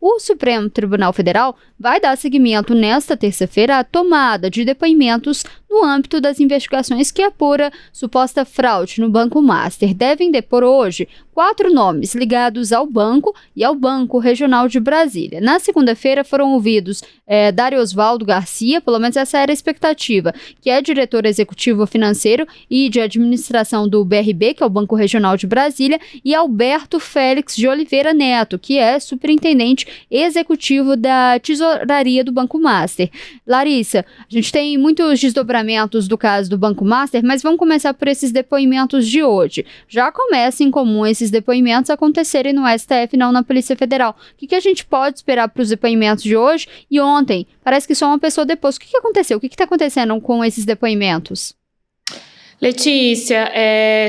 o Supremo Tribunal Federal vai dar seguimento nesta terça-feira à tomada de depoimentos no âmbito das investigações que apura suposta fraude no Banco Master. Devem depor hoje 4 nomes ligados ao banco e ao Banco Regional de Brasília. Na segunda-feira foram ouvidos Dário Osvaldo Garcia, pelo menos essa era a expectativa, que é diretor executivo financeiro e de administração do BRB, que é o Banco Regional de Brasília, e Alberto Félix de Oliveira Neto, que é superintendente executivo da tesouraria do Banco Master. Larissa, a gente tem muitos desdobramentos do caso do Banco Master, mas vamos começar por esses depoimentos de hoje. Já começa em comum esses depoimentos acontecerem no STF, não na Polícia Federal. O que a gente pode esperar para os depoimentos de hoje? E ontem, parece que só uma pessoa depôs. O que aconteceu? O que está acontecendo com esses depoimentos? Letícia,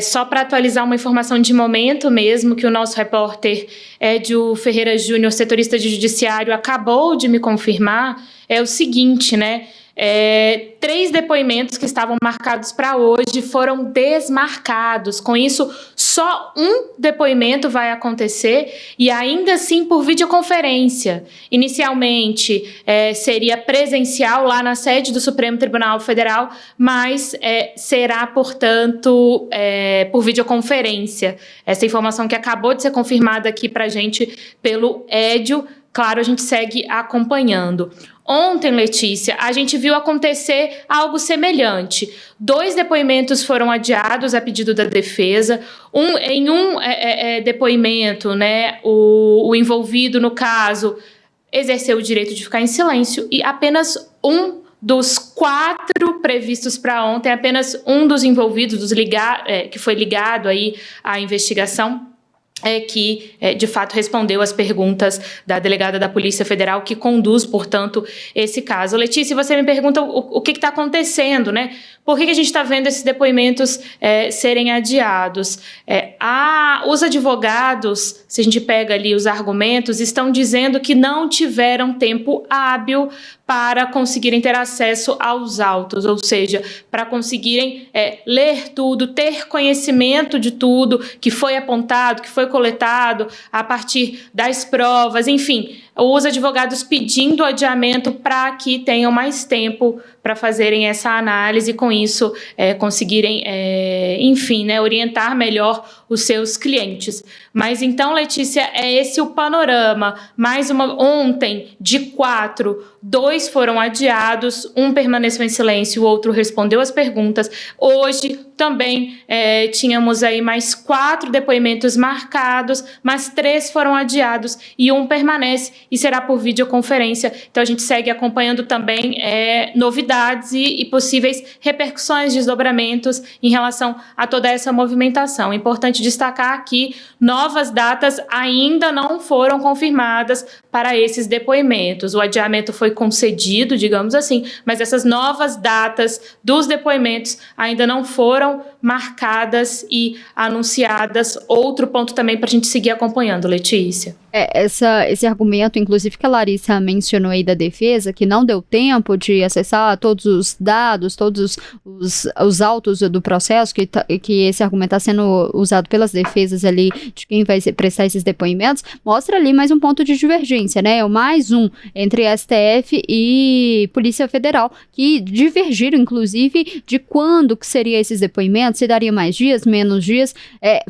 só para atualizar uma informação de momento mesmo, que o nosso repórter Edio Ferreira Júnior, setorista de judiciário, acabou de me confirmar, é o seguinte, né? 3 depoimentos que estavam marcados para hoje foram desmarcados. Com isso, só um depoimento vai acontecer e ainda assim por videoconferência. Inicialmente seria presencial lá na sede do Supremo Tribunal Federal, mas será, portanto, por videoconferência. Essa informação que acabou de ser confirmada aqui para a gente pelo Edio. Claro, a gente segue acompanhando. Ontem, Letícia, a gente viu acontecer algo semelhante. 2 depoimentos foram adiados a pedido da defesa. Em um depoimento, né, o envolvido, no caso, exerceu o direito de ficar em silêncio e apenas um dos 4 previstos para ontem, apenas um dos envolvidos, que foi ligado aí à investigação, que, de fato, respondeu às perguntas da delegada da Polícia Federal, que conduz, portanto, esse caso. Letícia, você me pergunta o que está acontecendo, né? Por que a gente está vendo esses depoimentos serem adiados? Os advogados, se a gente pega ali os argumentos, estão dizendo que não tiveram tempo hábil para conseguirem ter acesso aos autos, ou seja, para conseguirem ler tudo, ter conhecimento de tudo que foi apontado, que foi coletado a partir das provas, enfim, os advogados pedindo adiamento para que tenham mais tempo para fazerem essa análise e, com isso, conseguirem, enfim, né, orientar melhor os seus clientes. Mas, então, Letícia, é esse o panorama. Ontem, de 4, 2 foram adiados, um permaneceu em silêncio, o outro respondeu às perguntas. Hoje, também, tínhamos aí mais 4 depoimentos marcados, mas 3 foram adiados e um permanece e será por videoconferência. Então, a gente segue acompanhando também novidades e possíveis repercussões, desdobramentos em relação a toda essa movimentação. É importante destacar que novas datas ainda não foram confirmadas para esses depoimentos. O adiamento foi concedido, digamos assim, mas essas novas datas dos depoimentos ainda não foram marcadas e anunciadas. Outro ponto também para a gente seguir acompanhando, Letícia. Esse argumento, inclusive, que a Larissa mencionou aí da defesa, que não deu tempo de acessar todos os dados, todos os autos do processo, que esse argumento está sendo usado pelas defesas ali de quem vai prestar esses depoimentos, mostra ali mais um ponto de divergência, né? Mais um entre STF e Polícia Federal, que divergiram, inclusive, de quando que seriam esses depoimentos, se daria mais dias, menos dias,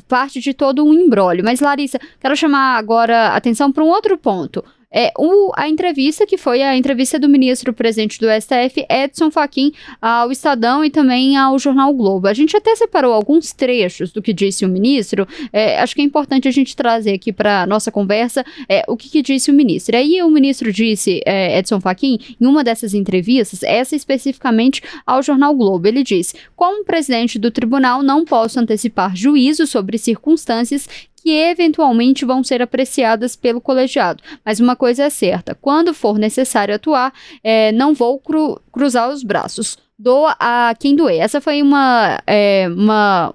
parte de todo um imbróglio. Mas, Larissa, quero chamar agora atenção para um outro ponto. A entrevista que foi a entrevista do ministro-presidente do STF, Edson Fachin, ao Estadão e também ao Jornal Globo. A gente até separou alguns trechos do que disse o ministro. Acho que é importante a gente trazer aqui para a nossa conversa o que disse o ministro. Aí o ministro disse, Edson Fachin, em uma dessas entrevistas, essa especificamente ao Jornal Globo, ele disse: como presidente do tribunal, não posso antecipar juízo sobre circunstâncias que eventualmente vão ser apreciadas pelo colegiado. Mas uma coisa é certa, quando for necessário atuar, não vou cruzar os braços. doa a quem doer. Essa foi uma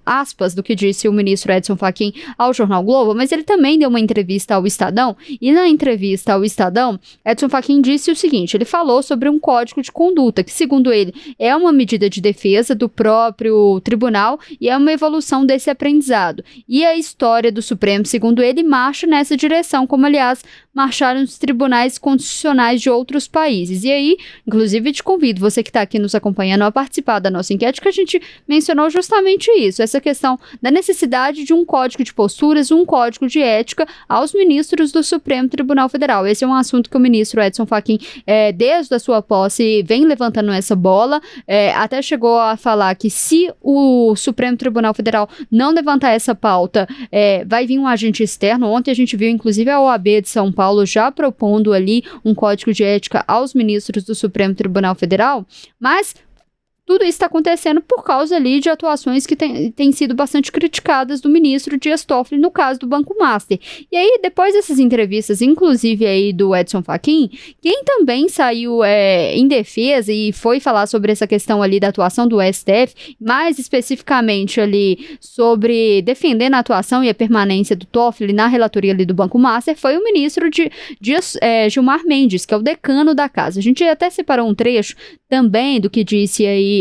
aspas do que disse o ministro Edson Fachin ao Jornal Globo, mas ele também deu uma entrevista ao Estadão, e na entrevista ao Estadão, Edson Fachin disse o seguinte, ele falou sobre um código de conduta, que segundo ele, é uma medida de defesa do próprio tribunal e é uma evolução desse aprendizado. E a história do Supremo, segundo ele, marcha nessa direção, como aliás marcharam os tribunais constitucionais de outros países. E aí, inclusive, te convido, você que está aqui nos acompanhando, a participar da nossa enquete, que a gente mencionou justamente isso, essa questão da necessidade de um código de posturas, um código de ética aos ministros do Supremo Tribunal Federal. Esse é um assunto que o ministro Edson Fachin, desde a sua posse, vem levantando essa bola, até chegou a falar que se o Supremo Tribunal Federal não levantar essa pauta, vai vir um agente externo. Ontem a gente viu, inclusive, a OAB de São Paulo já propondo ali um código de ética aos ministros do Supremo Tribunal Federal, mas tudo isso está acontecendo por causa ali de atuações que têm sido bastante criticadas do ministro Dias Toffoli no caso do Banco Master. E aí, depois dessas entrevistas, inclusive aí do Edson Fachin, quem também saiu em defesa e foi falar sobre essa questão ali da atuação do STF, mais especificamente ali sobre defendendo a atuação e a permanência do Toffoli na relatoria ali do Banco Master, foi o ministro Gilmar Mendes, que é o decano da casa. A gente até separou um trecho também do que disse aí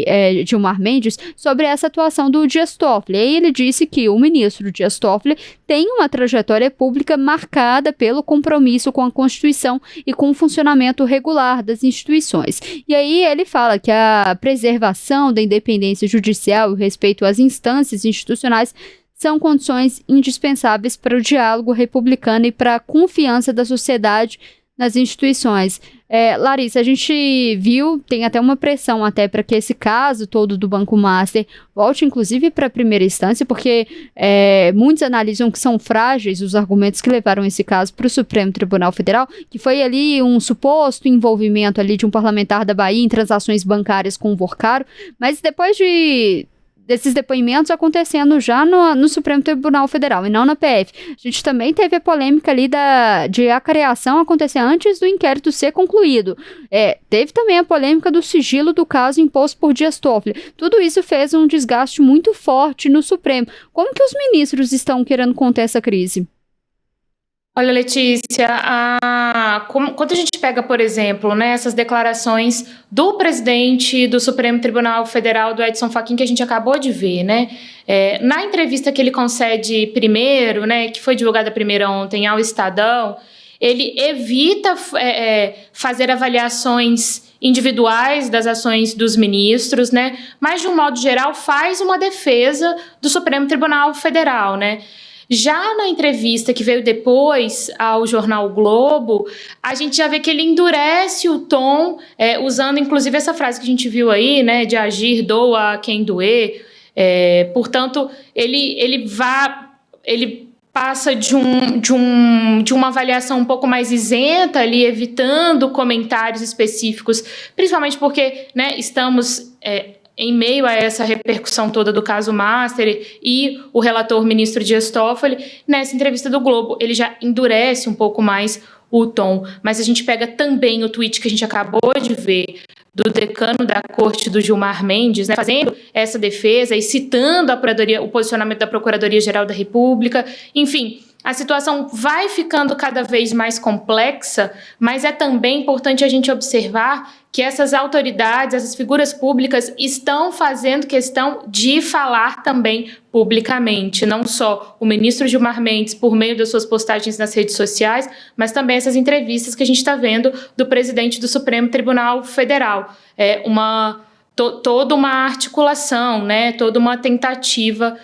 Gilmar Mendes sobre essa atuação do Dias Toffoli. Aí ele disse que o ministro Dias Toffoli tem uma trajetória pública marcada pelo compromisso com a Constituição e com o funcionamento regular das instituições. E aí ele fala que a preservação da independência judicial e o respeito às instâncias institucionais são condições indispensáveis para o diálogo republicano e para a confiança da sociedade nas instituições. Larissa, a gente viu, tem até uma pressão até para que esse caso todo do Banco Master volte inclusive para a primeira instância, porque muitos analisam que são frágeis os argumentos que levaram esse caso para o Supremo Tribunal Federal, que foi ali um suposto envolvimento ali de um parlamentar da Bahia em transações bancárias com o Vorcaro, mas depois desses depoimentos acontecendo já no Supremo Tribunal Federal e não na PF. A gente também teve a polêmica ali de acareação acontecer antes do inquérito ser concluído. Teve também a polêmica do sigilo do caso imposto por Dias Toffoli. Tudo isso fez um desgaste muito forte no Supremo. Como que os ministros estão querendo conter essa crise? Olha, Letícia, quando a gente pega, por exemplo, essas declarações do presidente do Supremo Tribunal Federal, do Edson Fachin, que a gente acabou de ver, na entrevista que ele concede primeiro, que foi divulgada primeiro ontem ao Estadão, ele evita fazer avaliações individuais das ações dos ministros, mas, de um modo geral, faz uma defesa do Supremo Tribunal Federal, Já na entrevista que veio depois ao Jornal Globo, a gente já vê que ele endurece o tom, usando inclusive essa frase que a gente viu aí, de agir doa a quem doer. Portanto, ele passa de uma avaliação um pouco mais isenta ali, evitando comentários específicos, principalmente porque estamos em meio a essa repercussão toda do caso Master e o relator ministro Dias Toffoli. Nessa entrevista do Globo, ele já endurece um pouco mais o tom, mas a gente pega também o tweet que a gente acabou de ver do decano da corte, do Gilmar Mendes, fazendo essa defesa e citando o posicionamento da Procuradoria-Geral da República. Enfim, a situação vai ficando cada vez mais complexa, mas é também importante a gente observar que essas autoridades, essas figuras públicas estão fazendo questão de falar também publicamente, não só o ministro Gilmar Mendes por meio das suas postagens nas redes sociais, mas também essas entrevistas que a gente está vendo do presidente do Supremo Tribunal Federal. Toda uma articulação, toda uma tentativa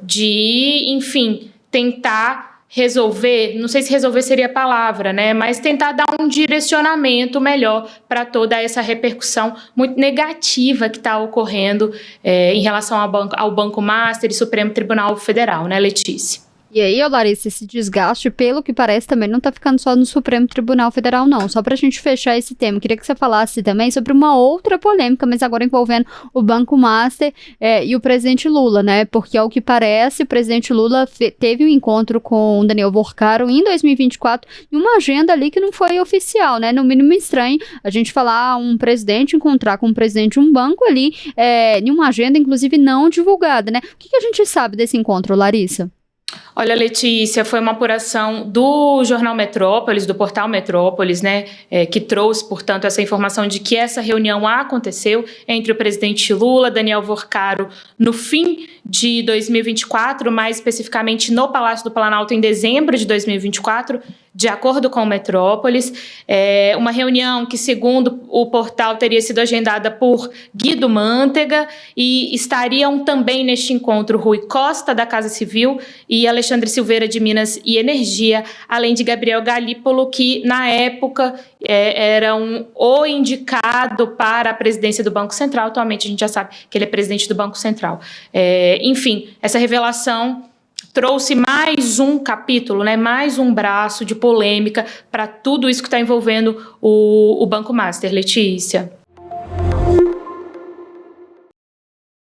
de, enfim, tentar resolver, não sei se resolver seria a palavra, mas tentar dar um direcionamento melhor para toda essa repercussão muito negativa que está ocorrendo em relação ao Banco Master e Supremo Tribunal Federal, Letícia? E aí, Larissa, esse desgaste, pelo que parece, também não está ficando só no Supremo Tribunal Federal, não. Só para a gente fechar esse tema, queria que você falasse também sobre uma outra polêmica, mas agora envolvendo o Banco Master e o presidente Lula, né? Porque, ao que parece, o presidente Lula teve um encontro com o Daniel Worcaro em 2024, em uma agenda ali que não foi oficial, né? No mínimo estranho a gente falar um presidente encontrar com um presidente de um banco ali, em uma agenda, inclusive, não divulgada, né? O que a gente sabe desse encontro, Larissa? Olha, Letícia, foi uma apuração do jornal Metrópolis, do portal Metrópolis, né, que trouxe, portanto, essa informação de que essa reunião aconteceu entre o presidente Lula, Daniel Worcaro, no fim de 2024, mais especificamente no Palácio do Planalto, em dezembro de 2024, de acordo com o Metrópolis. Uma reunião que, segundo o portal, teria sido agendada por Guido Mantega, e estariam também neste encontro Rui Costa, da Casa Civil, e Alexandre Silveira, de Minas e Energia, além de Gabriel Galípolo, que na época era o indicado para a presidência do Banco Central. Atualmente a gente já sabe que ele é presidente do Banco Central. Enfim, essa revelação trouxe mais um capítulo, né, mais um braço de polêmica para tudo isso que está envolvendo o Banco Master, Letícia.